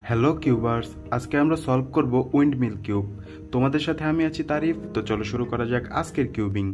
Hello কিউবার্স, আজকে আমরা solve করব উইন্ডমিল কিউব। তোমাদের সাথে আমি আছি তারিফ। তো চলো শুরু করা যাক আজকের কিউবিং।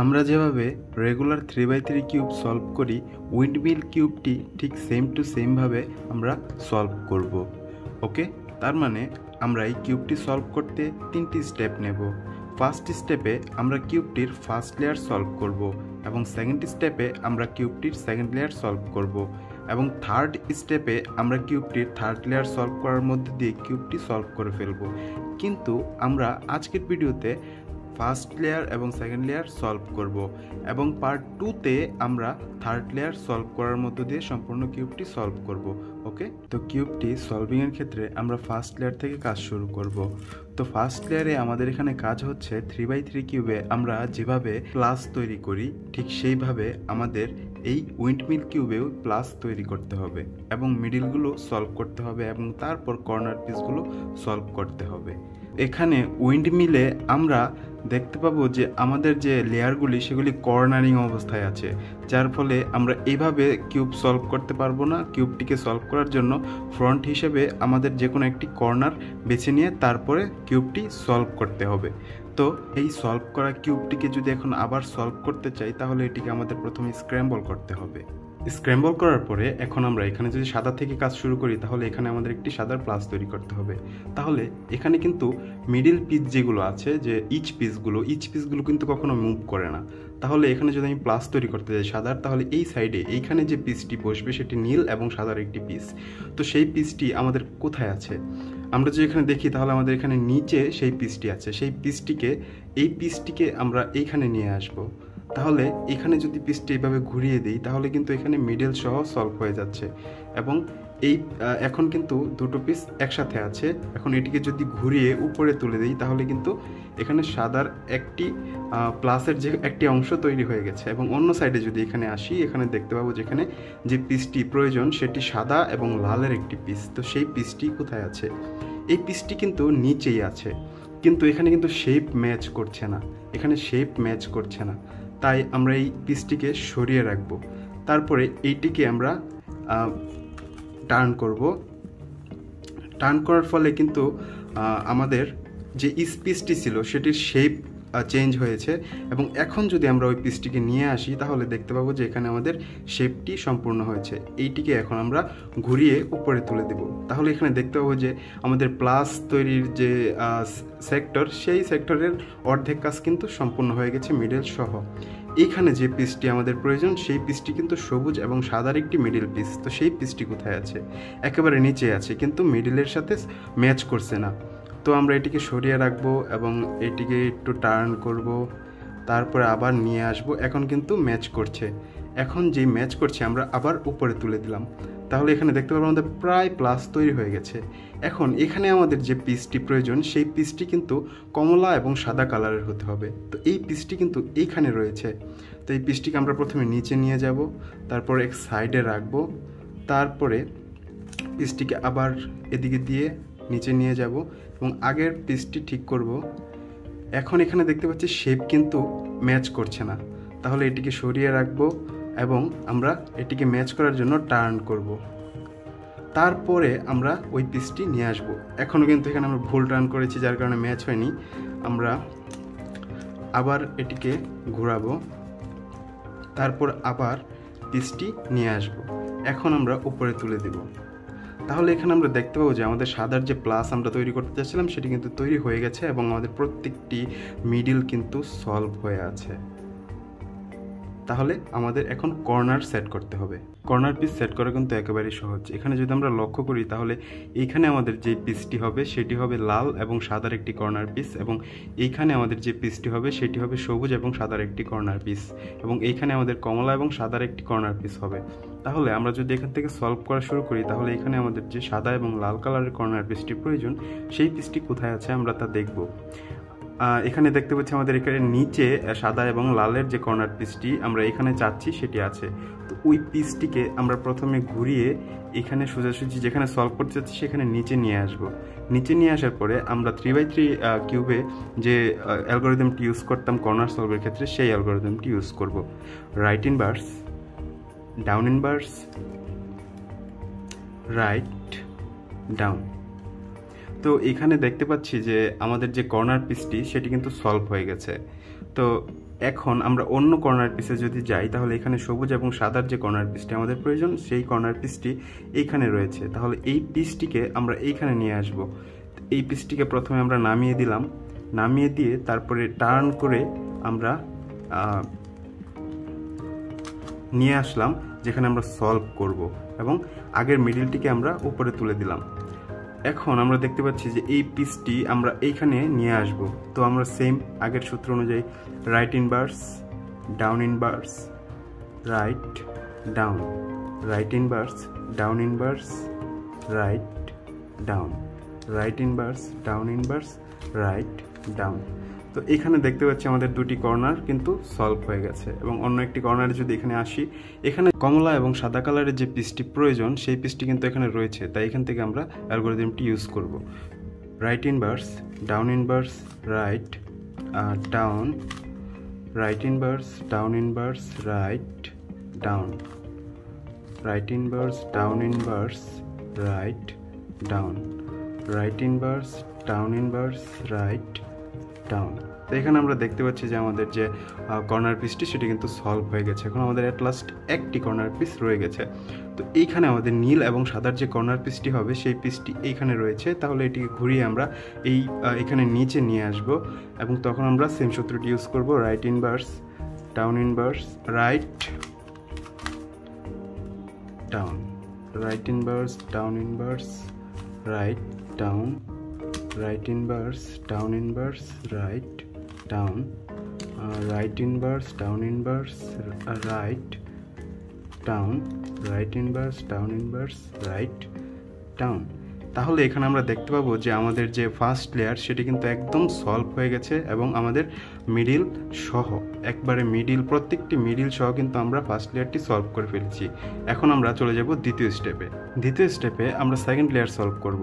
আমরা যেভাবে রেগুলার 3x3 কিউব সলভ করি, উইন্ডমিল কিউবটি ঠিক সেম টু সেম ভাবে আমরা সলভ করব। ওকে, তার মানে আমরা এই কিউবটি সলভ করতে তিনটি স্টেপ নেব। ফার্স্ট স্টেপে আমরা কিউবটির ফার্স্ট লেয়ার সলভ করব এবং সেকেন্ড স্টেপে আমরা কিউবটির সেকেন্ড লেয়ার সলভ করব এবং থার্ড স্টেপে আমরা কিউবটির থার্ড লেয়ার সলভ করার মধ্যে দিয়ে কিউবটি সলভ করে ফেলব। কিন্তু আমরা আজকের ভিডিওতে ফার্স্ট লেয়ার এবং সেকেন্ড লেয়ার সলভ করব এবং পার্ট 2তে আমরা থার্ড লেয়ার সলভ করার মধ্য দিয়ে সম্পূর্ণ কিউবটি সলভ করব। ওকে, তো কিউবটি সলভিংয়ের ক্ষেত্রে আমরা ফার্স্ট লেয়ার থেকে কাজ শুরু করব। তো ফার্স্ট লেয়ারে আমাদের এখানে কাজ হচ্ছে 3x3 কিউবে আমরা যেভাবে প্লাস তৈরি করি ঠিক সেইভাবে আমাদের এই উইন্ডমিল কিউবেও প্লাস তৈরি করতে হবে এবং মিডিলগুলো সলভ করতে হবে এবং তারপর কর্নার পিসগুলো সলভ করতে হবে। এখানে উইন্ডমিলে আমরা দেখতে পাবো যে আমাদের যে লেয়ারগুলি সেগুলি কর্নারিং অবস্থায় আছে, যার ফলে আমরা এইভাবে কিউব সলভ করতে পারবো না। কিউবটিকে সলভ করার জন্য ফ্রন্ট হিসেবে আমাদের যে কোনো একটি কর্নার বেছে নিয়ে তারপরে কিউবটি সলভ করতে হবে। তো এই সলভ করা কিউবটিকে যদি এখন আবার সলভ করতে চাই তাহলে এটিকে আমাদের প্রথমে স্ক্র্যাম্বল করতে হবে। স্ক্র্যাম্বল করার পরে এখন আমরা এখানে যদি সাদা থেকে কাজ শুরু করি তাহলে এখানে আমাদের একটি সাদার প্লাস তৈরি করতে হবে। তাহলে এখানে কিন্তু মিডিল পিস যেগুলো আছে, যে ইচ পিসগুলো কিন্তু কখনো মুভ করে না। তাহলে এখানে যদি আমি প্লাস তৈরি করতে যাই সাদার, তাহলে এই সাইডে এইখানে যে পিসটি বসবে সেটি নীল এবং সাদার একটি পিস। তো সেই পিসটি আমাদের কোথায় আছে? আমরা যদি এখানে দেখি তাহলে আমাদের এখানে নিচে সেই পিসটি আছে। সেই পিসটিকে আমরা এইখানে নিয়ে আসব। তাহলে এখানে যদি পিসটি এইভাবে ঘুরিয়ে দিই তাহলে কিন্তু এখানে মিডল সহ সলভ হয়ে যাচ্ছে এবং এখন কিন্তু দুটো পিস একসাথে আছে। এখন এটিকে যদি ঘুরিয়ে উপরে তুলে দিই তাহলে কিন্তু এখানে সাদার একটি প্লাসের যে একটি অংশ তৈরি হয়ে গেছে এবং অন্য সাইডে যদি এখানে আসি এখানে দেখতে পাবো যেখানে যে পিসটি প্রয়োজন সেটি সাদা এবং লালের একটি পিস। তো সেই পিসটি কোথায় আছে? এই পিসটি কিন্তু নিচেই আছে, কিন্তু এখানে কিন্তু শেপ ম্যাচ করছে না। তাই আমরা এই পিসটিকে সরিয়ে রাখব। তারপরে এইটিকে আমরা টার্ন করার ফলে কিন্তু আমাদের যে পিসটি ছিল সেটির শেপ চেঞ্জ হয়েছে এবং এখন যদি আমরা ওই পিসটিকে নিয়ে আসি তাহলে দেখতে পাবো যে এখানে আমাদের শেপটি সম্পূর্ণ হয়েছে। এইটিকে এখন আমরা ঘুরিয়ে উপরে তুলে দেব। তাহলে এখানে দেখতে পাবো যে আমাদের প্লাস তৈরির যে সেক্টর, সেই সেক্টরের অর্ধেক কাজ কিন্তু সম্পূর্ণ হয়ে গেছে মিডল সহ। এইখানে যে পিসটি আমাদের প্রয়োজন সেই পিসটি কিন্তু সবুজ এবং সাদার একটি মিডল পিস। তো সেই পিসটি কোথায় আছে? একেবারে নিচে আছে, কিন্তু মিডলের সাথে ম্যাচ করছে না। তো আমরা এটিকে সরিয়ে রাখবো এবং এটিকে একটু টার্ন করব, তারপরে আবার নিয়ে আসব। এখন কিন্তু ম্যাচ করছে। এখন যেই ম্যাচ করছে আমরা আবার উপরে তুলে দিলাম। তাহলে এখানে দেখতে পাবো আমাদের প্রায় প্লাস তৈরি হয়ে গেছে। এখন এখানে আমাদের যে পিসটি প্রয়োজন সেই পিসটি কিন্তু কমলা এবং সাদা কালারের হতে হবে। তো এই পিসটি কিন্তু এইখানে রয়েছে। তো এই পিসটিকে আমরা প্রথমে নিচে নিয়ে যাব, তারপর এক সাইডে রাখবো, তারপরে পিসটিকে আবার এদিকে দিয়ে নিচে নিয়ে যাব এবং আগের পিসটি ঠিক করব। এখন এখানে দেখতে পাচ্ছি শেপ কিন্তু ম্যাচ করছে না। তাহলে এটিকে সরিয়ে রাখবো এবং আমরা এটিকে ম্যাচ করার জন্য টার্ন করব। তারপরে আমরা ওই পিসটি নিয়ে আসব। এখনও কিন্তু এখানে আমরা ভুল টার্ন করেছি, যার কারণে ম্যাচ হয়নি। আমরা আবার এটিকে ঘোরাবো, তারপর আবার পিসটি নিয়ে আসব। এখন আমরা উপরে তুলে দেব। তাহলে এখানে আমরা দেখতে পাবো যে আমাদের সাদার যে প্লাস আমরা তৈরি করতে চাচ্ছিলাম সেটি কিন্তু তৈরি হয়ে গেছে এবং আমাদের প্রত্যেকটি মিডিল কিন্তু সলভ হয়ে আছে। তাহলে আমাদের এখন কর্নার সেট করতে হবে। কর্নার পিস সেট করা কিন্তু একেবারেই সহজ। এখানে যদি আমরা লক্ষ্য করি তাহলে এইখানে আমাদের যে পিসটি হবে সেটি হবে লাল এবং সাদার একটি কর্নার পিস এবং এইখানে আমাদের যে পিসটি হবে সেটি হবে সবুজ এবং সাদার একটি কর্নার পিস এবং এইখানে আমাদের কমলা এবং সাদার একটি কর্নার পিস হবে। তাহলে আমরা যদি এখান থেকে সলভ করা শুরু করি তাহলে এখানে আমাদের যে সাদা এবং লাল কালারের কর্নার পিসটি প্রয়োজন সেই পিসটি কোথায় আছে আমরা তা দেখব। এখানে দেখতে পাচ্ছি আমাদের এখানে নিচে সাদা এবং লালের যে কর্নার পিসটি আমরা এখানে চাচ্ছি সেটি আছে। তো ওই পিসটিকে আমরা প্রথমে ঘুরিয়ে এখানে সোজাসুজি যেখানে সলভ করতে যাচ্ছি সেখানে নিচে নিয়ে আসব। নিচে নিয়ে আসার পরে আমরা 3x3 কিউবে যে অ্যালগোরিদমটি ইউজ করতাম কর্নার সলভের ক্ষেত্রে সেই অ্যালগোরিদমটি ইউজ করব। Right inverse, down inverse, right, down. তো এখানে দেখতে পাচ্ছি যে আমাদের যে কর্নার পিসটি সেটি কিন্তু সলভ হয়ে গেছে। তো এখন আমরা অন্য কর্নার পিসে যদি যাই তাহলে এখানে সবুজ এবং সাদার যে কর্নার পিসটি আমাদের প্রয়োজন সেই কর্নার পিসটি এইখানে রয়েছে। তাহলে এই পিসটিকে আমরা এইখানে নিয়ে আসব। এই পিসটিকে প্রথমে আমরা নামিয়ে দিলাম, নামিয়ে দিয়ে তারপরে টার্ন করে আমরা নিয়ে আসলাম যেখানে আমরা সলভ করব এবং আগের মিডিলটিকে আমরা উপরে তুলে দিলাম। এখন আমরা দেখতে পাচ্ছি যে এই পিসটি আমরা এইখানে নিয়ে আসব। তো আমরা সেম আগের সূত্র অনুযায়ী right inverse, down inverse, right, down, right inverse, down inverse, right, down, right inverse, down inverse, right, down. তো এখানে দেখতে পাচ্ছি আমাদের দুটি কর্নার কিন্তু সলভ হয়ে গেছে। এবং অন্য একটি কর্নারে যদি এখানে আসি, এখানে কমলা এবং সাদা কালারের যে পিসটি প্রয়োজন সেই পিসটি কিন্তু এখানে রয়েছে, তাই এখান থেকে আমরা অ্যালগোরিদমটি ইউজ করব। Right inverse, down inverse, right, down, right inverse, down inverse, right, down, right inverse, down inverse, right, down, right inverse, down inverse, right, down. তো এখানে আমরা দেখতে পাচ্ছি যে আমাদের যে কর্নার পিসটি সেটি কিন্তু সলভ হয়ে গেছে। এখন আমাদের অ্যাট লাস্ট একটি কর্নার পিস রয়ে গেছে। তো এইখানে আমাদের নীল এবং সাদার যে কর্নার পিসটি হবে সেই পিসটি এইখানে রয়েছে। তাহলে এটিকে ঘুরিয়ে আমরা এখানে নিচে নিয়ে আসব এবং তখন আমরা সেম সূত্রটি ইউজ করব। Right inverse, down inverse, right, down, right inverse, down inverse, right, down, right inverse, down inverse, right, down, right inverse, down inverse, right, down, right inverse, down inverse, right, down। তাহলে এখানে আমরা দেখতে পাবো যে আমাদের যে first layer সেটি কিন্তু একদম সলভ হয়ে গেছে এবং আমাদের মিডিল সহ একবারে প্রত্যেকটি মিডিল সহ কিন্তু আমরা ফার্স্ট লেয়ারটি সলভ করে ফেলেছি। এখন আমরা চলে যাব দ্বিতীয় স্টেপে। দ্বিতীয় স্টেপে আমরা সেকেন্ড লেয়ার সলভ করব।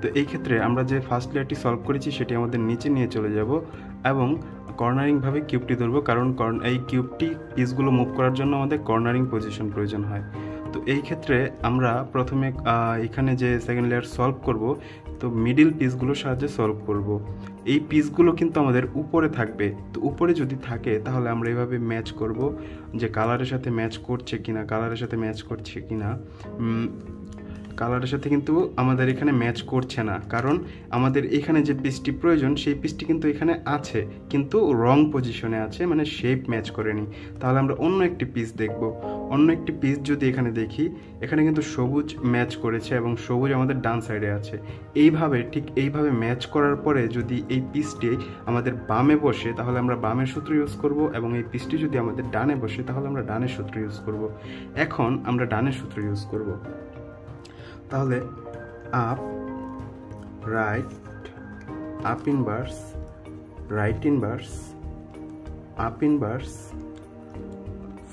তো এই ক্ষেত্রে আমরা যে ফার্স্ট লেয়ারটি সলভ করেছি সেটি আমাদের নিচে নিয়ে চলে যাব এবং কর্নারিংভাবে কিউবটি ধরবো, কারণ এই কিউবটি পিসগুলো মুভ করার জন্য আমাদের কর্নারিং পজিশন প্রয়োজন হয়। তো এই ক্ষেত্রে আমরা প্রথমে এখানে যে সেকেন্ড লেয়ার সলভ করব, তো মিডিল পিসগুলোর সাহায্যে সলভ করব। এই পিসগুলো কিন্তু আমাদের উপরে থাকবে। তো উপরে যদি থাকে তাহলে আমরা এভাবে ম্যাচ করব যে কালারের সাথে ম্যাচ করছে কিনা, কালারের সাথে ম্যাচ করছে কিনা। কালারের সাথে কিন্তু আমাদের এখানে ম্যাচ করছে না, কারণ আমাদের এখানে যে পিসটি প্রয়োজন সেই পিসটি কিন্তু এখানে আছে কিন্তু রং পজিশনে আছে, মানে শেপ ম্যাচ করেনি। তাহলে আমরা অন্য একটি পিস দেখব। অন্য একটি পিস যদি এখানে দেখি, এখানে কিন্তু সবুজ ম্যাচ করেছে এবং সবুজ আমাদের ডান সাইডে আছে। ঠিক এইভাবে ম্যাচ করার পরে যদি এই পিসটি আমাদের বামে বসে তাহলে আমরা বামের সূত্র ইউজ করব এবং এই পিসটি যদি আমাদের ডানে বসে তাহলে আমরা ডানের সূত্র ইউজ করব। এখন আমরা ডানের সূত্র ইউজ করব। তাহলে up, right, up inverse, right inverse, up inverse,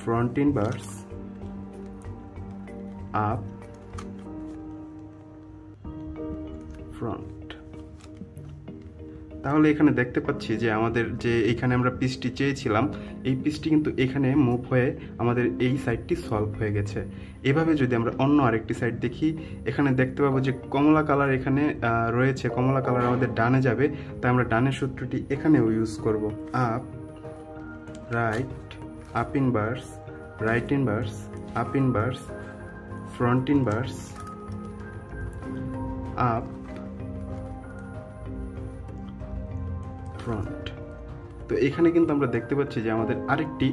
front inverse, up, front. তাহলে এখানে দেখতে পাচ্ছি যে আমাদের যে এখানে আমরা পিসটি চেয়েছিলাম এই পিসটি কিন্তু এখানে মুভ হয়ে আমাদের এই সাইডটি সলভ হয়ে গেছে। এভাবে যদি আমরা অন্য আরেকটি সাইড দেখি, এখানে দেখতে পাবো যে কমলা কালার এখানে রয়েছে, কমলা কালার আমাদের ডানে যাবে, তাই আমরা ডানের সূত্রটি এখানেও ইউজ করব। Up, right, up inverse, right inverse, up inverse, front inverse, up, front. তো এখানে কিন্তু আমরা দেখতে পাচ্ছি যে আমাদের আরেকটি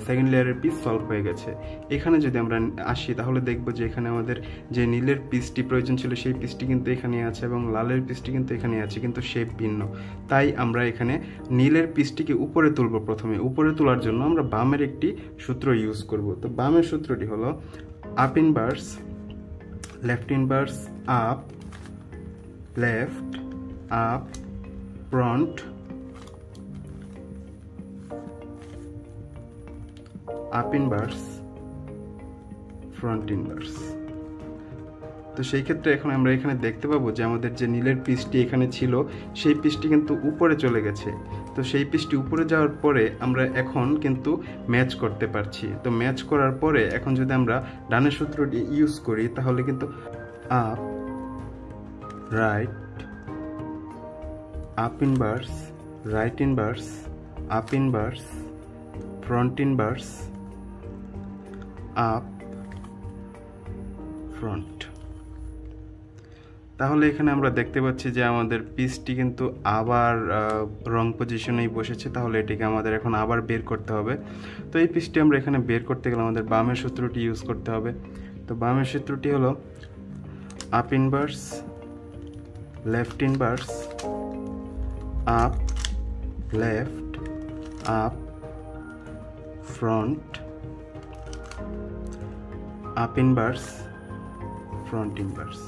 সেকেন্ড লেয়ারের পিস সলভ হয়ে গেছে। এখানে যদি আমরা আসি তাহলে দেখব যে এখানে আমাদের যে নীলের পিসটি প্রয়োজন ছিল সেই পিসটি কিন্তু এখানে আছে এবং লালের পিসটি কিন্তু এখানে আছে, কিন্তু শেপ ভিন্ন। তাই আমরা এখানে নীলের পিসটিকে উপরে তুলব। প্রথমে উপরে তোলার জন্য আমরা বামের একটি সূত্র ইউজ করব। তো বামের সূত্রটি হলো up inverse, left inverse, up, left, up, front, up inverse, front inverse. তো সেই ক্ষেত্রে এখন আমরা এখানে দেখতে পাবো যে আমাদের যে নীলের পিসটি এখানে ছিল সেই পিসটি কিন্তু উপরে চলে গেছে। তো সেই পিসটি উপরে যাওয়ার পরে আমরা এখন কিন্তু ম্যাচ করতে পারছি। তো ম্যাচ করার পরে এখন যদি আমরা ডানের সূত্রটি ইউজ করি তাহলে কিন্তু up right up inverse right inverse up inverse front inverse up front. তাহলে এখানে আমরা দেখতে পাচ্ছি যে আমাদের পিসটি কিন্তু আবার রং পজিশনেই বসেছে। তাহলে এটিকে আমাদের এখন আবার বের করতে হবে। তো এই পিসটি আমরা এখানে বের করতে গেলে আমাদের বামের সূত্রটি ইউজ করতে হবে। তো বামের সূত্রটি হলো up inverse left inverse up left up front up inverse front inverse.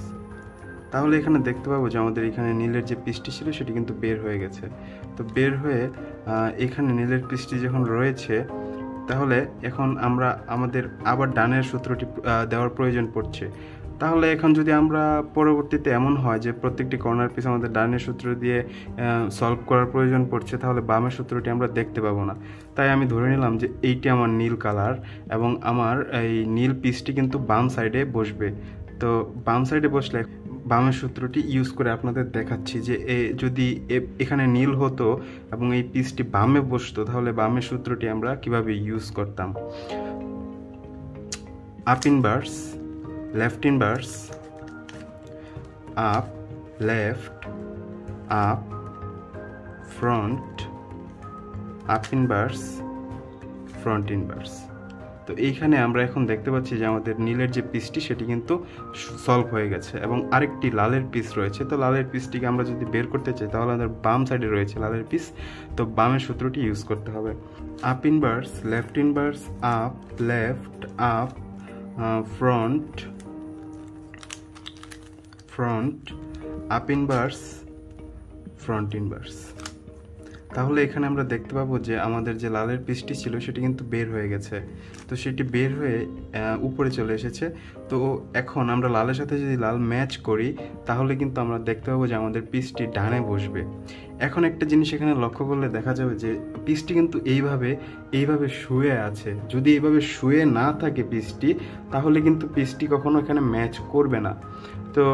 তাহলে এখানে দেখতে পাবো যে আমাদের এখানে নীলের যে পিসটি ছিল সেটি কিন্তু বের হয়ে গেছে। তো বের হয়ে এখানে নীলের পিসটি যখন রয়েছে তাহলে এখন আমরা আমাদের আবার ডানের সূত্রটি দেওয়ার প্রয়োজন পড়ছে। তাহলে এখন যদি আমরা পরবর্তীতে এমন হয় যে প্রত্যেকটি কর্নার পিস আমাদের ডানের সূত্র দিয়ে সলভ করার প্রয়োজন পড়ছে তাহলে বামের সূত্রটি আমরা দেখতে পাবো না। তাই আমি ধরে নিলাম যে এইটি আমার নীল কালার এবং আমার এই নীল পিসটি কিন্তু বাম সাইডে বসবে। তো বাম সাইডে বসলে বামের সূত্রটি ইউজ করে আপনাদের দেখাচ্ছি যে যদি এখানে নীল হতো এবং এই পিসটি বামে বসতো তাহলে বামের সূত্রটি আমরা কিভাবে ইউজ করতাম। Up inverse left inverse up left up front up inverse front inverse. তো এইখানে আমরা এখন দেখতে পাচ্ছি যে আমাদের নীলের যে পিসটি সেটি কিন্তু সলভ হয়ে গেছে এবং আরেকটি লালের পিস রয়েছে। তো লালের পিসটিকে আমরা যদি বের করতে চাই তাহলে আমাদের বাম সাইডে রয়েছে লালের পিস। তো বামের সূত্রটি ইউজ করতে হবে up inverse left inverse up left up front front up inverse front inverse. তাহলে এখানে আমরা দেখতে পাবো যে আমাদের যে লালের পিসটি ছিল সেটি কিন্তু বের হয়ে গেছে। তো সেটি বের হয়ে উপরে চলে এসেছে। তো এখন আমরা লালের সাথে যদি লাল ম্যাচ করি তাহলে কিন্তু আমরা দেখতে পাবো যে আমাদের পিসটি ডানে বসবে। এখন একটা জিনিস এখানে লক্ষ্য করলে দেখা যাবে যে পিসটি কিন্তু এইভাবে শুয়ে আছে। যদি এইভাবে শুয়ে না থাকে পিসটি তাহলে কিন্তু পিসটি কখনো এখানে ম্যাচ করবে না। তো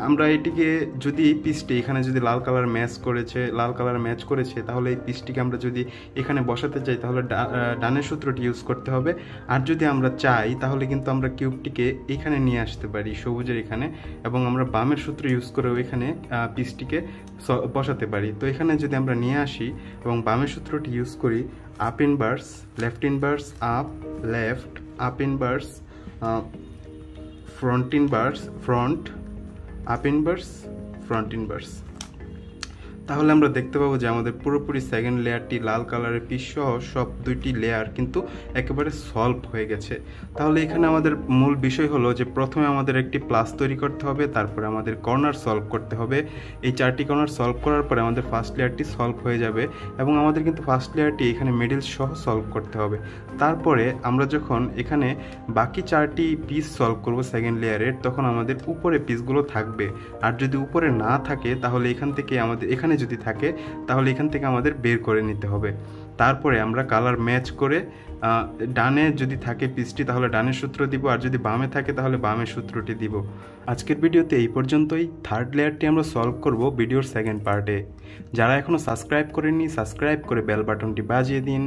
আমরা এটিকে যদি এই পিসটি এখানে যদি লাল কালার ম্যাচ করেছে তাহলে এই পিসটিকে আমরা যদি এখানে বসাতে চাই তাহলে ডানের সূত্রটি ইউজ করতে হবে। আর যদি আমরা চাই তাহলে কিন্তু আমরা কিউবটিকে এখানে নিয়ে আসতে পারি সবুজের এখানে এবং আমরা বামের সূত্র ইউজ করেও এখানে পিসটিকে বসাতে পারি। তো এখানে যদি আমরা নিয়ে আসি এবং বামের সূত্রটি ইউজ করি up inverse left inverse up left up inverse front inverse front up inverse front inverse. তাহলে আমরা দেখতে পাবো যে আমাদের পুরোপুরি সেকেন্ড লেয়ারটি লাল কালারের পিস সহ সব দুইটি লেয়ার কিন্তু একেবারে সলভ হয়ে গেছে। তাহলে এখানে আমাদের মূল বিষয় হলো যে প্রথমে আমাদের একটি প্লাস তৈরি করতে হবে, তারপরে আমাদের কর্নার সলভ করতে হবে। এই চারটি কর্নার সলভ করার পরে আমাদের ফার্স্ট লেয়ারটি সলভ হয়ে যাবে এবং আমাদের কিন্তু ফার্স্ট লেয়ারটি এখানে মিডল সহ সলভ করতে হবে। তারপরে আমরা যখন এখানে বাকি চারটি পিস সলভ করব সেকেন্ড লেয়ারের তখন আমাদের উপরে পিসগুলো থাকবে। আর যদি উপরে না থাকে তাহলে এখান থেকে এখানে যদি থাকে তাহলে এখান থেকে আমাদের বের করে নিতে হবে। তারপরে আমরা কালার ম্যাচ করে ডানে যদি থাকে পিসটি তাহলে ডানের সূত্র দিব, আর যদি বামে থাকে তাহলে বামের সূত্রটি দিব। আজকের ভিডিওতে এই পর্যন্তই। থার্ড লেয়ারটি আমরা সলভ করব ভিডিওর সেকেন্ড পার্টে। যারা এখনও সাবস্ক্রাইব করেননি সাবস্ক্রাইব করে বেল বাটনটি বাজিয়ে দিন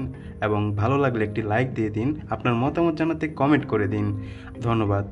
এবং ভালো লাগলে একটি লাইক দিয়ে দিন। আপনার মতামত জানাতে কমেন্ট করে দিন। ধন্যবাদ।